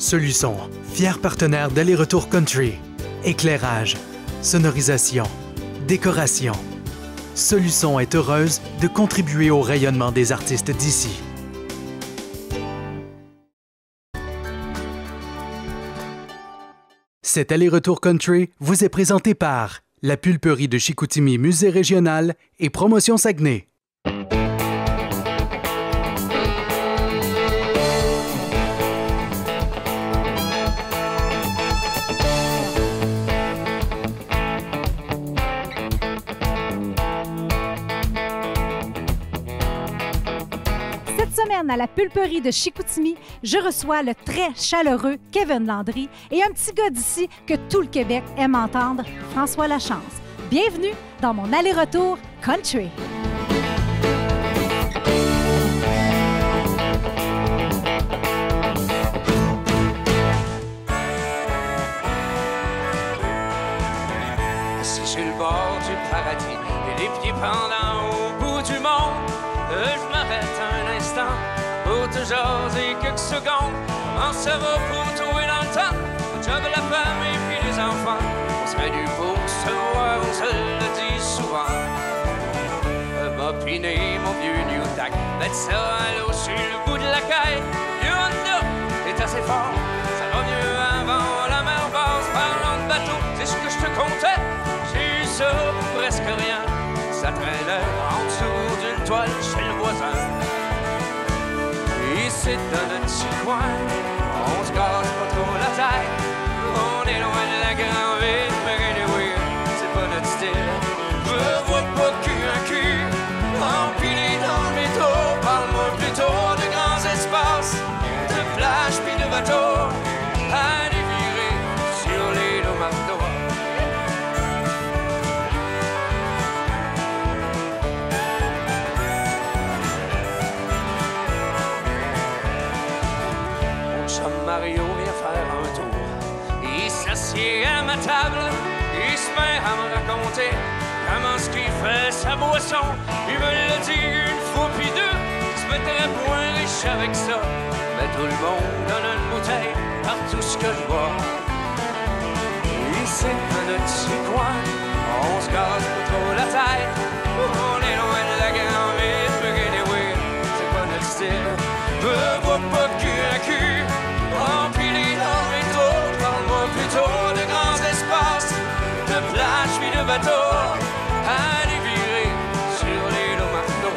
Soluçon, fier partenaire d'Aller-Retour Country. Éclairage, sonorisation, décoration. Soluçon est heureuse de contribuer au rayonnement des artistes d'ici. Cet Aller-Retour Country vous est présenté par la Pulperie de Chicoutimi, Musée régional et Promotion Saguenay. À la Pulperie de Chicoutimi, je reçois le très chaleureux Kevin Landry et un petit gars d'ici que tout le Québec aime entendre, François Lachance. Bienvenue dans mon Aller-Retour Country. Assis sur le bord du paradis et les pieds pendant au bout du monde, je m'arrête un instant pour te jaser quelques secondes. Comment ça va pour trouver dans le temps le job, la famille puis les enfants? On serait dû pour se voir, on se le dit souvent. M'a piné mon vieux New Tac, mettre ça à l'eau sur le bout de la caille. Le Honda est assez fort, ça va mieux avant la mer basse. Parlant de bateau, c'est ce que je te comptais. J'ai eu ça pour presque rien. Ça traînait en dessous d'une toile chez le voisin. Ici dans notre petit coin, on se casse pas trop la tête. On est loin de la grande ville, mais anyway, c'est pas notre style. Je vois pas cul à cul, empilé dans le métro. Parle-moi plutôt de grands espaces, de plages puis de bateaux, à dévirer sur l'île au marteau. Mario vient faire un tour. Il s'assied à ma table, il se met à me raconter comment ce qu'il fait sa boisson. Il me l'a dit une fois puis deux, il se mettrait point riche avec ça. Mais tout le monde donne une bouteille par tout ce que je vois. Ici, dans notre petit coin, on se casse pas trop la tête. On est loin de la grande ville, mais anyway, c'est pas notre style. Je vois pas cul à cul, empilé dans le métro. Parle-moi plutôt de grands espaces, de plages puis de bateaux, à dévirer sur l'île au marteau.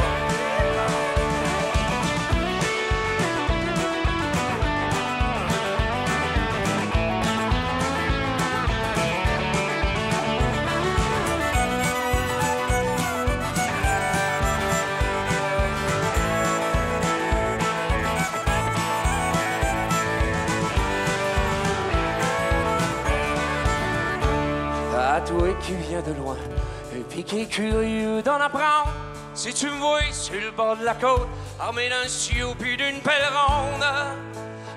À toi qui viens de loin, et puis qui est curieux d'en apprendre. Si tu me vois sur le bord de la côte, armé d'un sioux puis d'une pelle ronde,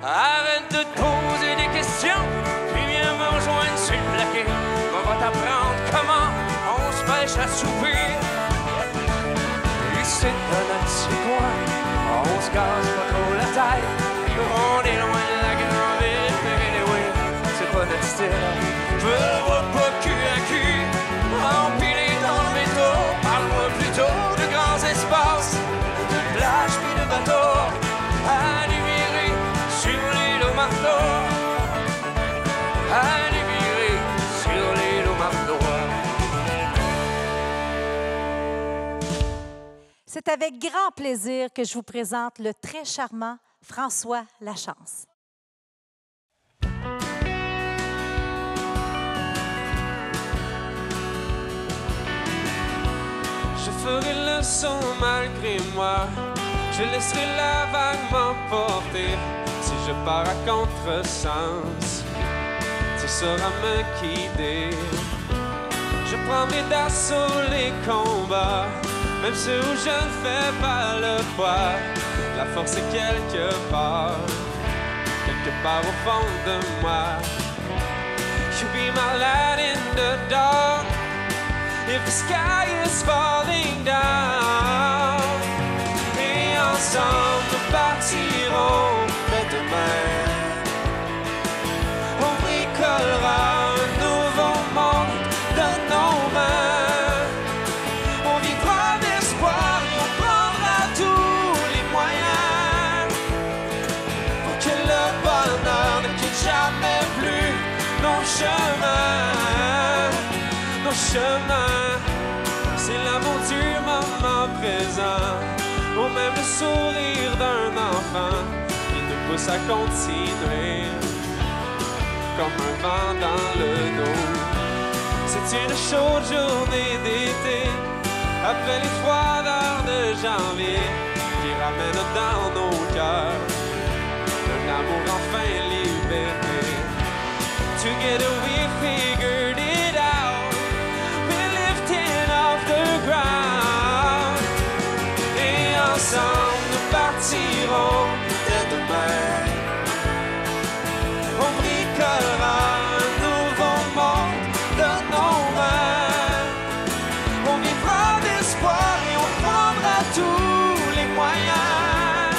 arrête de te poser des questions, puis viens me rejoindre sur le plaquet. On va t'apprendre comment on se pêche à souper. Ici dans notre petit coin, on se casse pas trop la tête. On est loin de la grande ville, mais anyway, c'est pas notre style. Je vois pas cul à cul, empilé dans le métro. Parle-moi plutôt de grands espaces, de plages puis de bateaux, à dévirer sur l'île au marteau, à dévirer sur l'île au marteau. C'est avec grand plaisir que je vous présente le très charmant François Lachance. Je ferai le son malgré moi, je laisserai la vague m'emporter. Si je pars à contresens, tu sauras me guider. Je prendrai d'assaut les combats, même ceux où je ne fais pas le poids. La force est quelque part au fond de moi. You be my light in the dark, if the sky is falling down. Et ensemble nous partirons dès demain. nos chemins, c'est l'amour du moment présent, ou même le sourire d'un enfant qui nous pousse à continuer, comme un vent dans le dos. C'est une chaude journée d'été, après les froideurs de janvier, qui ramène dans nos cœurs un amour enfin libéré. Together we figured it out, we're lifting off the ground, et ensemble nous partirons dès demain. On bricolera un nouveau monde de nos mains, on vivra d'espoir et on prendra tous les moyens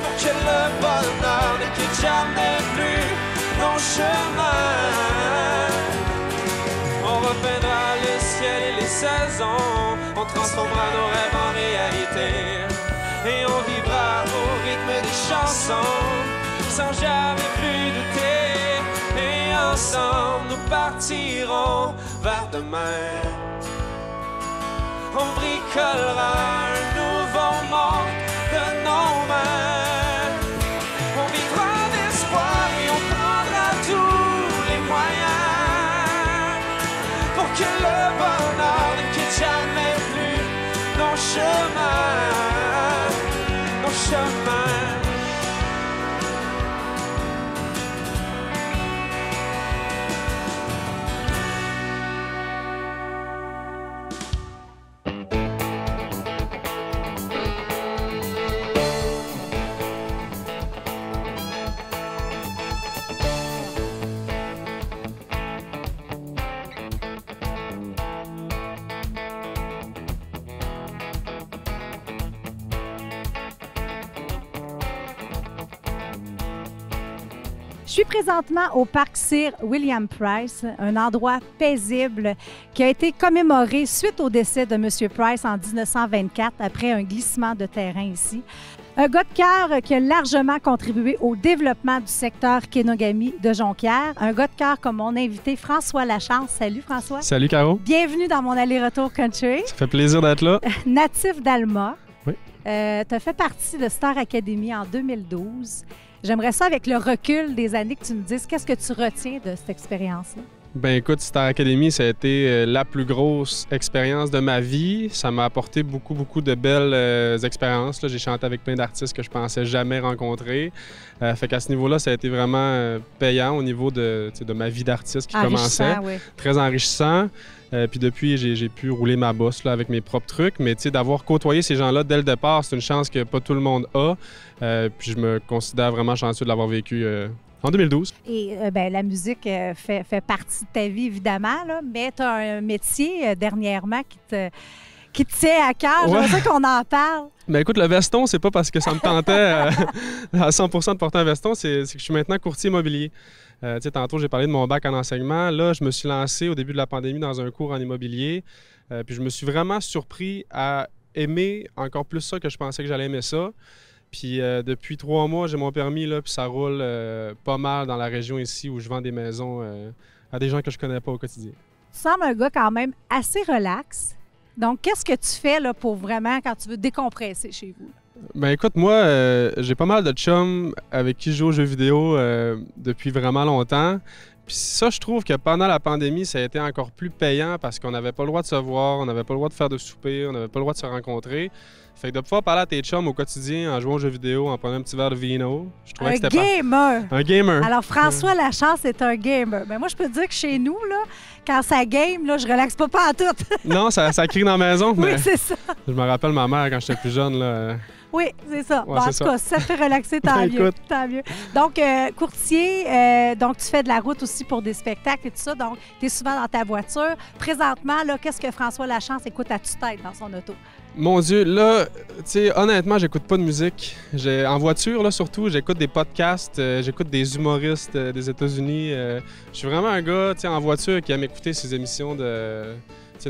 pour que le bonheur ne quitte jamais plus nos chemins. On repeindra le ciel et les saisons, on transformera nos rêves en réalité, et on vivra au rythme des chansons, sans jamais plus douter, et ensemble nous partirons vers demain. On bricolera un nouveau monde de nos mains, on vivra d'espoir et on prendra tous les moyens pour que le bonheur ne quitte jamais plus nos chemins, nos chemins. Je suis présentement au parc Sir William Price, un endroit paisible qui a été commémoré suite au décès de M. Price en 1924 après un glissement de terrain ici. Un gars de cœur qui a largement contribué au développement du secteur Kenogami de Jonquière. Un gars de cœur comme mon invité François Lachance. Salut François. Salut Caro. Bienvenue dans mon aller-retour country. Ça fait plaisir d'être là. Natif d'Alma. Oui. Tu as fait partie de Star Academy en 2012. J'aimerais ça, avec le recul des années, que tu me dises qu'est-ce que tu retiens de cette expérience-là? Ben écoute, Star Academy, ça a été la plus grosse expérience de ma vie. Ça m'a apporté beaucoup de belles expériences. J'ai chanté avec plein d'artistes que je pensais jamais rencontrer. Fait qu'à ce niveau-là, ça a été vraiment payant au niveau de ma vie d'artiste qui commençait. Oui. Très enrichissant. Puis depuis, j'ai pu rouler ma bosse là, avec mes propres trucs. Mais d'avoir côtoyé ces gens-là dès le départ, c'est une chance que pas tout le monde a. Puis je me considère vraiment chanceux de l'avoir vécu en 2012. Et la musique fait partie de ta vie, évidemment, là, mais tu as un métier dernièrement qui te tient à cœur. Ouais. J'aimerais ça qu'on en parle. Ben écoute, le veston, c'est pas parce que ça me tentait à 100% de porter un veston, c'est que je suis maintenant courtier immobilier. Tantôt, j'ai parlé de mon bac en enseignement. Là, je me suis lancé au début de la pandémie dans un cours en immobilier. Puis je me suis vraiment surpris à aimer encore plus ça que je pensais que j'allais aimer ça. Puis depuis 3 mois, j'ai mon permis, là, puis ça roule pas mal dans la région ici où je vends des maisons à des gens que je connais pas au quotidien. Tu sembles un gars quand même assez relax. Donc, qu'est-ce que tu fais là, pour vraiment, quand tu veux décompresser chez vous? Ben écoute, moi, j'ai pas mal de chums avec qui je joue aux jeux vidéo depuis vraiment longtemps. Puis ça, je trouve que pendant la pandémie, ça a été encore plus payant parce qu'on n'avait pas le droit de se voir, on n'avait pas le droit de faire de souper, on n'avait pas le droit de se rencontrer. Fait que de pouvoir parler à tes chums au quotidien en jouant aux jeux vidéo, en prenant un petit verre de vino, je trouvais que c'était gamer! Un gamer! Alors, François Lachance est un gamer. Ben moi, je peux te dire que chez nous, là, quand ça game, là, je relaxe pas en tout. Non, ça crie dans la maison. Oui, mais c'est ça. Je me rappelle ma mère quand j'étais plus jeune, là. Oui, c'est ça. Ouais, Bon, en c'est tout cas, si ça te fait relaxer, tant Ben, mieux. écoute. Tant mieux. Donc, courtier, donc tu fais de la route aussi pour des spectacles et tout ça. Donc, tu es souvent dans ta voiture. Présentement, là, qu'est-ce que François Lachance écoute à tue-tête dans son auto? Mon Dieu, là, tu sais, honnêtement, j'écoute pas de musique. En voiture, là, surtout, j'écoute des podcasts, j'écoute des humoristes des États-Unis. Je suis vraiment un gars, tu sais, en voiture qui aime écouter ces émissions de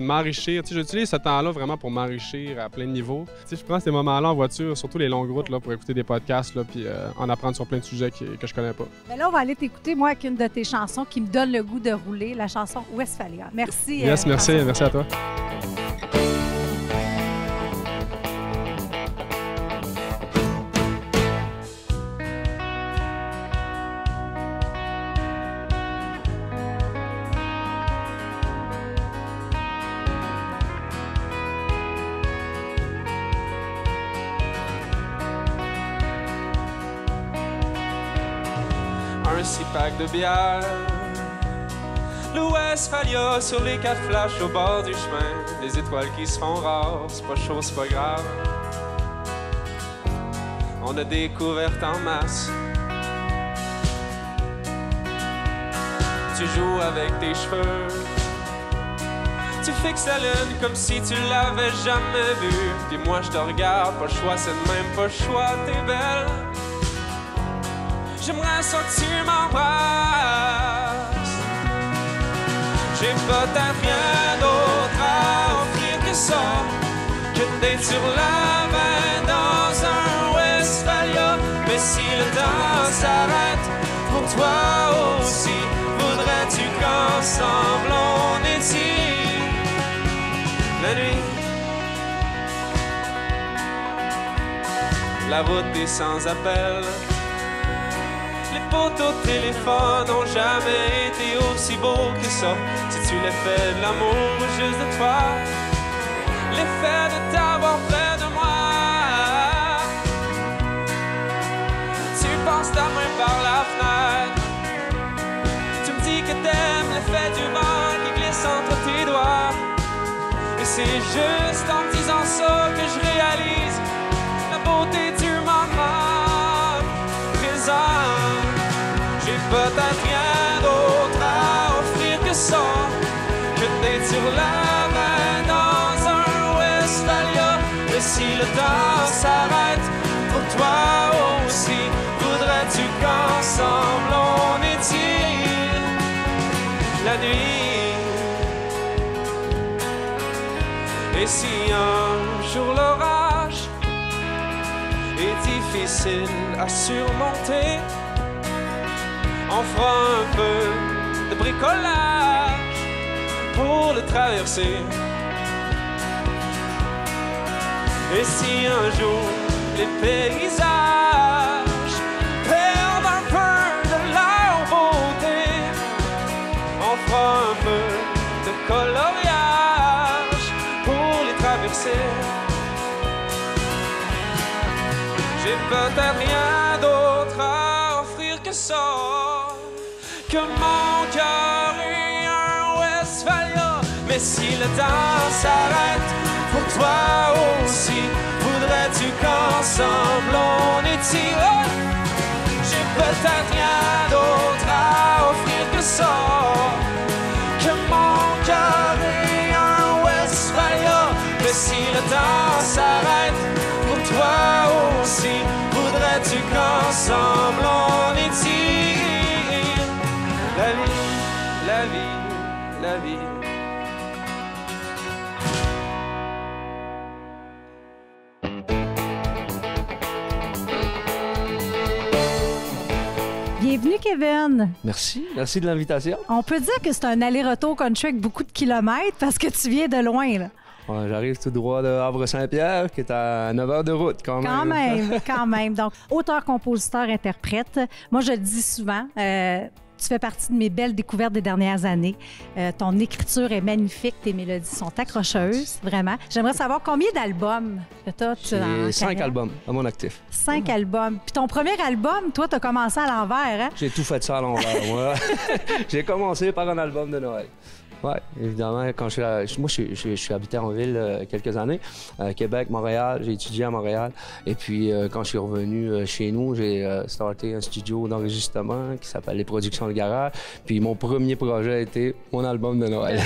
de m'enrichir. J'utilise ce temps-là vraiment pour m'enrichir à plein de niveaux. Je prends ces moments-là en voiture, surtout les longues routes, là, pour écouter des podcasts, là, puis en apprendre sur plein de sujets que je connais pas. Ben là, on va aller t'écouter, moi, avec une de tes chansons qui me donne le goût de rouler, la chanson Westphalia. Merci. Yes, merci à toi. Un 6-pack de bière, le Westphalia sur les 4 flashs au bord du chemin, les étoiles qui se font rares, c'est pas chaud, c'est pas grave. On a découvert en masse. Tu joues avec tes cheveux, tu fixes la lune comme si tu l'avais jamais vue. Puis moi je te regarde, pas le choix, c'est de même pas le choix, t'es belle. J'aimerais ça que tu m'embrasses. J'ai peut-être rien d'autre à offrir que ça, qu'une date sur la main dans un Westphalia. Mais si le temps s'arrête, pour toi aussi, voudrais-tu qu'ensemble on étire la nuit? La route des sans-appel, les poteaux de téléphone n'ont jamais été aussi beaux que ça. Si tu les fais de l'amour ou juste de toi, l'effet de t'avoir près de moi. Tu passes ta main par la fenêtre, tu me dis que t'aimes l'effet du vent qui glisse entre tes doigts. Et c'est juste en disant ça que je réalise la beauté du moment présent. J'ai peut-être rien d'autre à offrir que ça, que d'être sur la main dans un Westphalia. Mais si le temps s'arrête, pour toi aussi, voudrais-tu qu'ensemble on étire la nuit? Et si un jour l'orage est difficile à surmonter, on fera un peu de bricolage pour le traverser. Et si un jour les paysages perdent un peu de leur beauté, on fera un peu de coloriage pour les traverser. J'ai peut-être rien d'autre à offrir que ça, que mon cœur est un Westphalia. Mais si le temps s'arrête, pour toi aussi, voudrais-tu qu'ensemble on étire? J'ai peut-être rien d'autre à offrir que ça, que mon cœur est un Westphalia. Mais si le temps s'arrête, pour toi aussi, voudrais-tu qu'ensemble on étire la vie, la vie, la vie? Bienvenue, Kevin. Merci de l'invitation. On peut dire que c'est un aller-retour country avec beaucoup de kilomètres parce que tu viens de loin, là. Ouais, j'arrive tout droit de Havre-Saint-Pierre, qui est à 9 heures de route, quand même. Quand même. Donc, auteur, compositeur, interprète. Moi, je le dis souvent, tu fais partie de mes belles découvertes des dernières années. Ton écriture est magnifique, tes mélodies sont accrocheuses, vraiment. J'aimerais savoir combien d'albums que tu as. J'ai 5 albums à mon actif. 5 albums. Puis ton premier album, toi, tu as commencé à l'envers, hein? J'ai tout fait ça à l'envers, moi. J'ai commencé par un album de Noël. Oui, évidemment, quand je suis habité en ville quelques années, à Québec, Montréal, j'ai étudié à Montréal. Et puis, quand je suis revenu chez nous, j'ai starté un studio d'enregistrement qui s'appelle Les Productions Le Garage. Puis, mon premier projet a été mon album de Noël.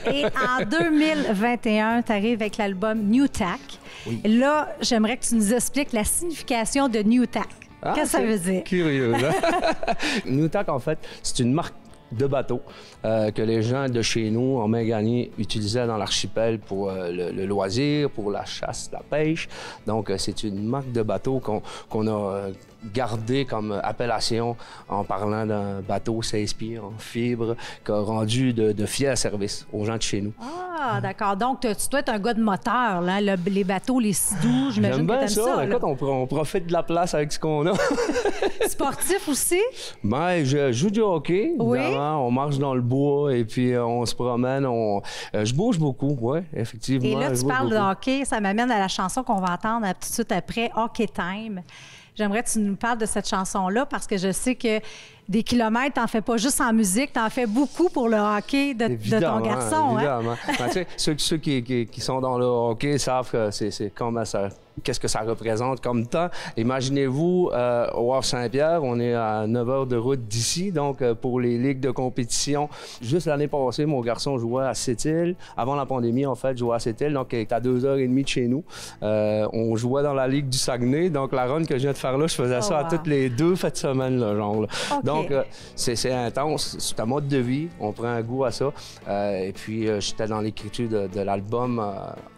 Et en 2021, tu arrives avec l'album New Tack. Oui. Là, j'aimerais que tu nous expliques la signification de New Tack. Qu'est-ce que ça veut dire? Curieux, là. New Tack, en fait, c'est une marque de bateaux que les gens de chez nous, en Mingani, utilisaient dans l'archipel pour le loisir, pour la chasse, la pêche. Donc, c'est une marque de bateau qu'on a gardé comme appellation en parlant d'un bateau 16 pieds en fibre qui a rendu de fiers services aux gens de chez nous. Ah, d'accord. Donc, tu dois être un gars de moteur, là. Les bateaux, les sidous, j'imagine que t'aimes ça. Écoute, on profite de la place avec ce qu'on a. Sportif aussi? Ben, je joue du hockey, oui. Évidemment. On marche dans le bois et puis on se promène. Je bouge beaucoup, oui, effectivement. Et là, tu parles de hockey, ça m'amène à la chanson qu'on va entendre tout de suite après, Hockey Time. J'aimerais que tu nous parles de cette chanson-là parce que je sais que des kilomètres, t'en fais pas juste en musique, t'en fais beaucoup pour le hockey de ton garçon. Évidemment. Ben, tu sais, ceux qui sont dans le hockey savent que c'est comment ça... Qu'est-ce que ça représente comme temps? Imaginez-vous, au Havre-Saint-Pierre, on est à 9 heures de route d'ici, donc pour les ligues de compétition. Juste l'année passée, mon garçon jouait à Sept-Îles. Avant la pandémie, en fait, jouait à Sept-Îles, donc il est à 2h30 de chez nous. On jouait dans la ligue du Saguenay, donc la run que je viens de faire là, je faisais ça à toutes les 2 fêtes de semaine, là, genre. Là. Okay. Donc, c'est intense, c'est un mode de vie, on prend un goût à ça. Et puis, j'étais dans l'écriture de l'album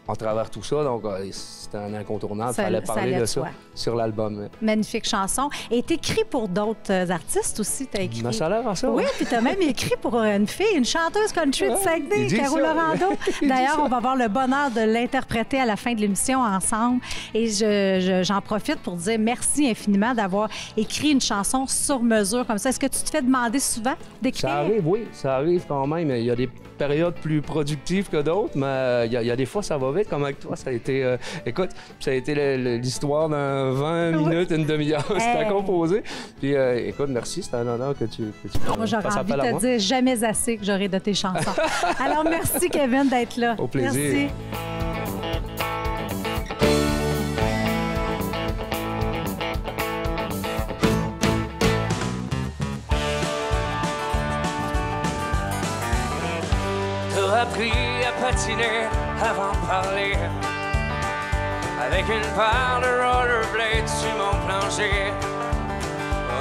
en travers tout ça, donc c'était un incontournable. Il fallait parler de ça sur l'album. Magnifique chanson. Et t'écris pour d'autres artistes aussi, t'as écrit. Ben, ça a l'air à ça. Oui, puis t'as même écrit pour une fille, une chanteuse country de Saguenay, Caro Laurando. D'ailleurs, on va avoir le bonheur de l'interpréter à la fin de l'émission ensemble. Et j'en profite pour dire merci infiniment d'avoir écrit une chanson sur mesure comme ça. Est-ce que tu te fais demander souvent d'écrire? Ça arrive, oui, ça arrive quand même. Il y a des périodes plus productives que d'autres, mais il y a des fois, ça va vite. Comme avec toi, ça a été... écoute, ça a été l'histoire d'un 20 minutes, une demi-heure. C'était composé. Puis, écoute, merci, c'est un honneur que tu moi, j'aurais envie de te dire jamais assez que j'aurai de tes chansons. Alors, merci, Kevin, d'être là. Au plaisir. Merci. T'as appris à patiner avant de parler, avec une paire de rollerblades sur mon plancher.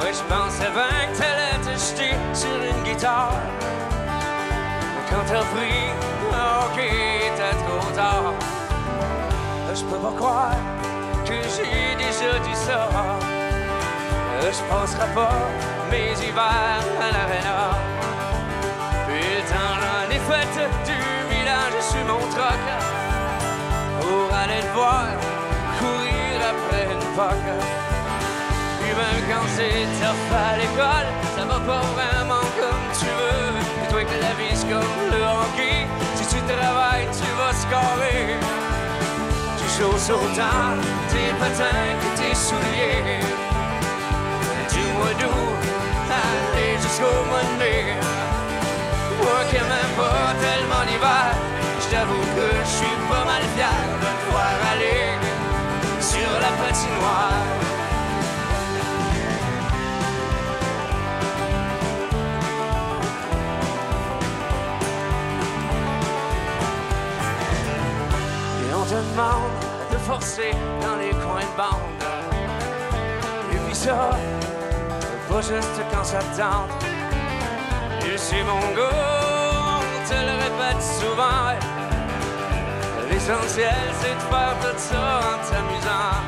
Oui, je pensais bien que t'allais te jeter sur une guitare, mais quand t'as pris ok, t'es trop tard. Je peux pas croire que j'ai déjà dit ça. Je passerai pas mes hivers à l'aréna. Putain, j'en ai fait du village sur mon troc pour aller te voir courir après une poque. Puis même quand c'est tough à l'école, ça va pas vraiment comme tu veux. Et toi que la vie c'est comme le hockey, si tu travailles tu vas scorer. Tu chausses autant tes patins que tes souliers. Du mois d'août, allez jusqu'au mois de mai. Moi qui m'aime pas tellement l'hiver, je t'avoue que je suis pas mal fier de te voir aller sur la patinoire. Et on te demande de forcer dans les coins de bande. Et puis ça, pas juste quand ça te tente. Je suis mon gars, on te le répète souvent. L'essentiel, c'est de faire tout ça en t'amusant.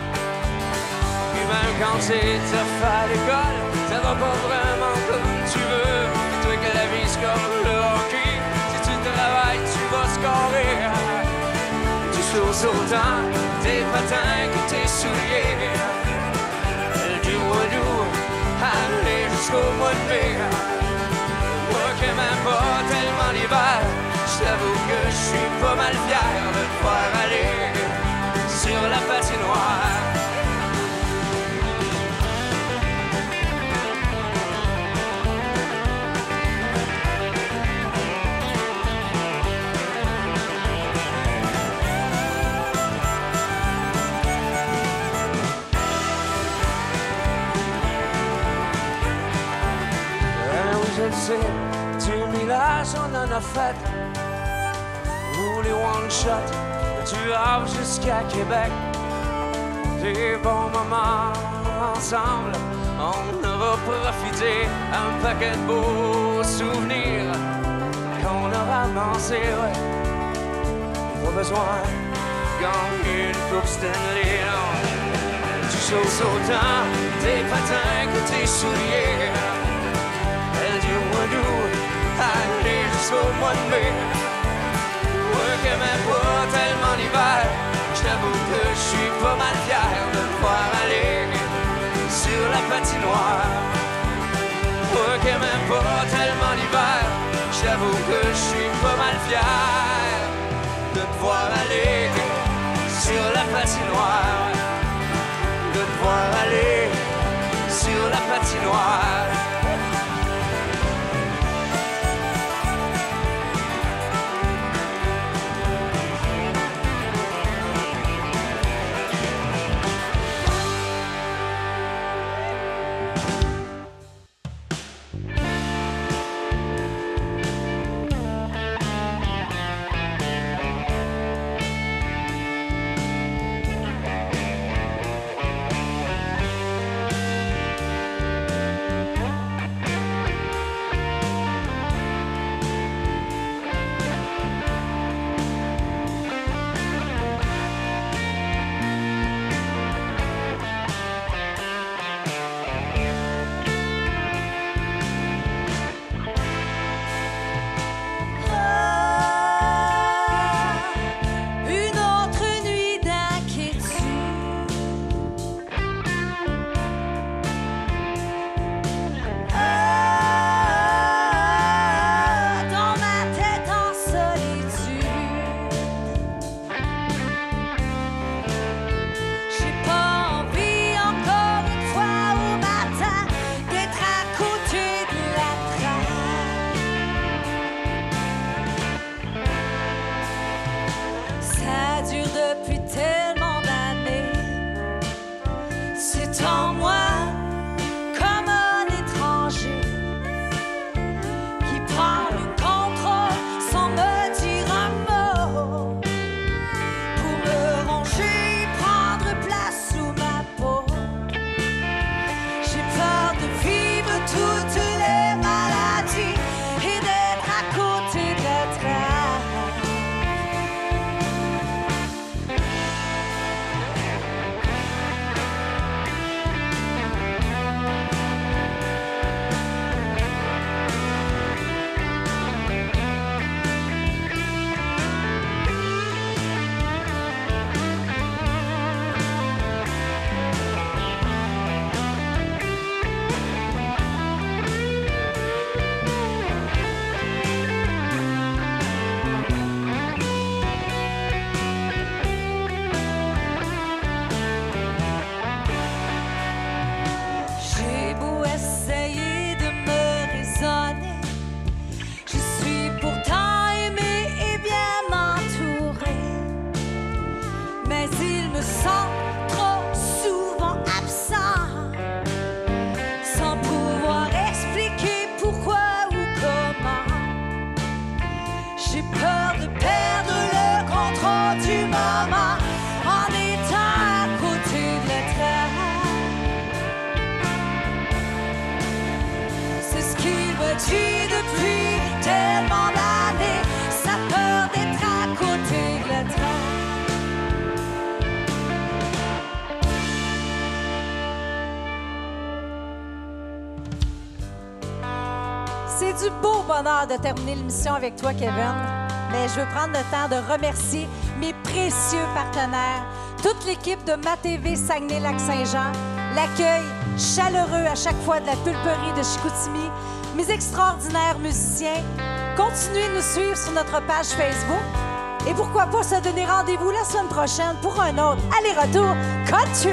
Puis même quand c'est tough à l'école, ça va pas vraiment comme tu veux. Toi que la vie c'est comme le hockey, si tu travailles, tu vas scorer. Tu chausses autant tes patins que tes souliers. Du mois d'août, allez jusqu'au mois de mai. Moi qui m'aime pas tellement l'hiver, j'avoue que je suis pas mal fier de te voir aller sur la patinoire. Oui, je le sais, du village on en a fait. Ou les one-shot, tu Havre jusqu'à Québec. Des bons moments ensemble, On aura profité un paquet de beaux souvenirs qu'on aura amassé, ouais. Pas besoin de gagner une coupe Stanley, non. Tu choses autant tes patins que tes souliers. Elle du mois d'août, aller jusqu'au mois de mai. Ouais, que même pas tellement l'hiver, j'avoue que je suis pas mal fier de me voir aller sur la patinoire. Ouais, que même pas tellement l'hiver, j'avoue que je suis pas mal fier de te voir aller sur la patinoire. De te voir aller sur la patinoire. C'est du beau bonheur de terminer l'émission avec toi, Kevin. Mais je veux prendre le temps de remercier mes précieux partenaires, toute l'équipe de MaTV Saguenay-Lac-Saint-Jean, l'accueil chaleureux à chaque fois de la pulperie de Chicoutimi, mes extraordinaires musiciens. Continuez de nous suivre sur notre page Facebook. Et pourquoi pas se donner rendez-vous la semaine prochaine pour un autre aller-retour country!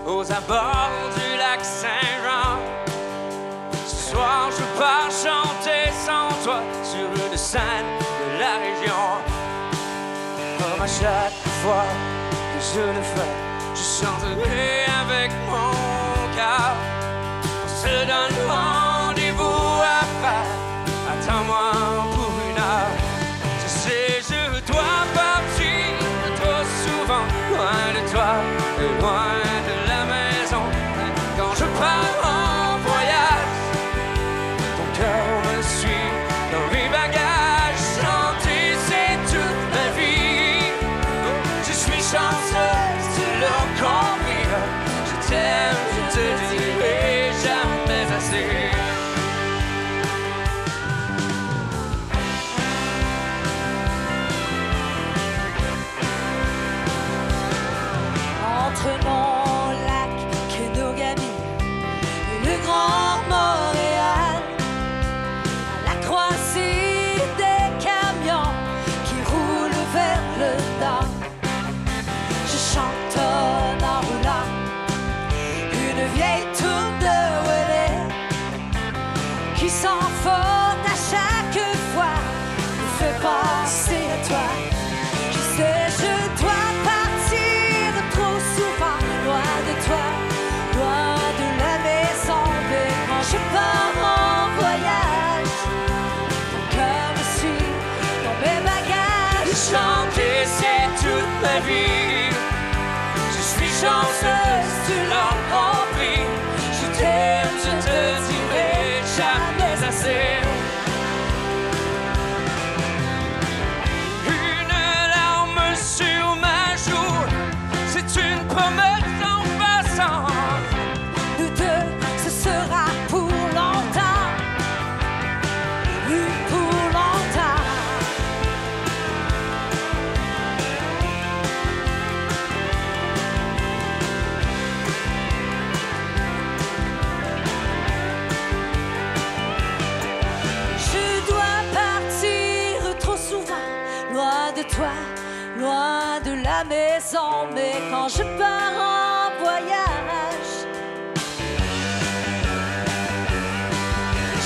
Aux abords du lac Saint-Jean. Ce soir, je pars chanter sans toi sur une scène de la région. Comme à chaque fois que je le fais, je chanterai avec mon cœur. On se te donne rendez-vous à faire. Attends-moi pour une heure. Tu sais, je dois partir trop souvent, loin de toi et loin de la maison. Quand je pars en voyage, ton cœur me suit dans mes bagages. Chanter, c'est toute ma vie. Je suis chanceuse, tu l'as compris. Je t'aime, je te dirai jamais assez. Entre Mont-Lac, Kenogami et le Grand Montréal, à la croisée des camions qui roulent vers le nord, je chantonne en roulant une vieille tourne de Ouellet qui s'en faute à chaque fois me fait penser à toi. Je sais, je dois partir trop souvent, loin de toi, loin de la maison. Mais quand je pars en voyage, ton cœur me suit dans mes bagages. Chanter, c'est toute ma vie. Je suis chanceuse, tu l'as compris. Je t'aime, je te dirai jamais assez. Une larme sur ma joue, c'est une promesse en passant. Nous deux, ce sera pour longtemps, oui, pour longtemps. Je dois partir trop souvent, loin de toi, loin de la maison. Mais quand je pars en voyage,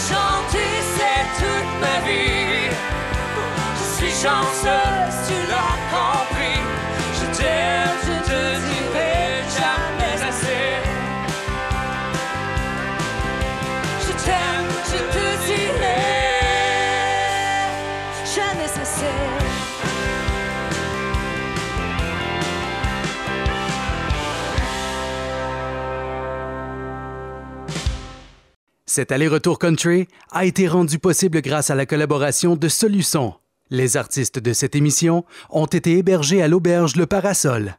Chanter, c'est toute ma vie. Je suis chanceuse, tu l'as compris. Je t'aime, je te dirai jamais assez. Je t'aime, je te dirai. jamais assez. Cet aller-retour country a été rendu possible grâce à la collaboration de Soluson. Les artistes de cette émission ont été hébergés à l'auberge Le Parasol.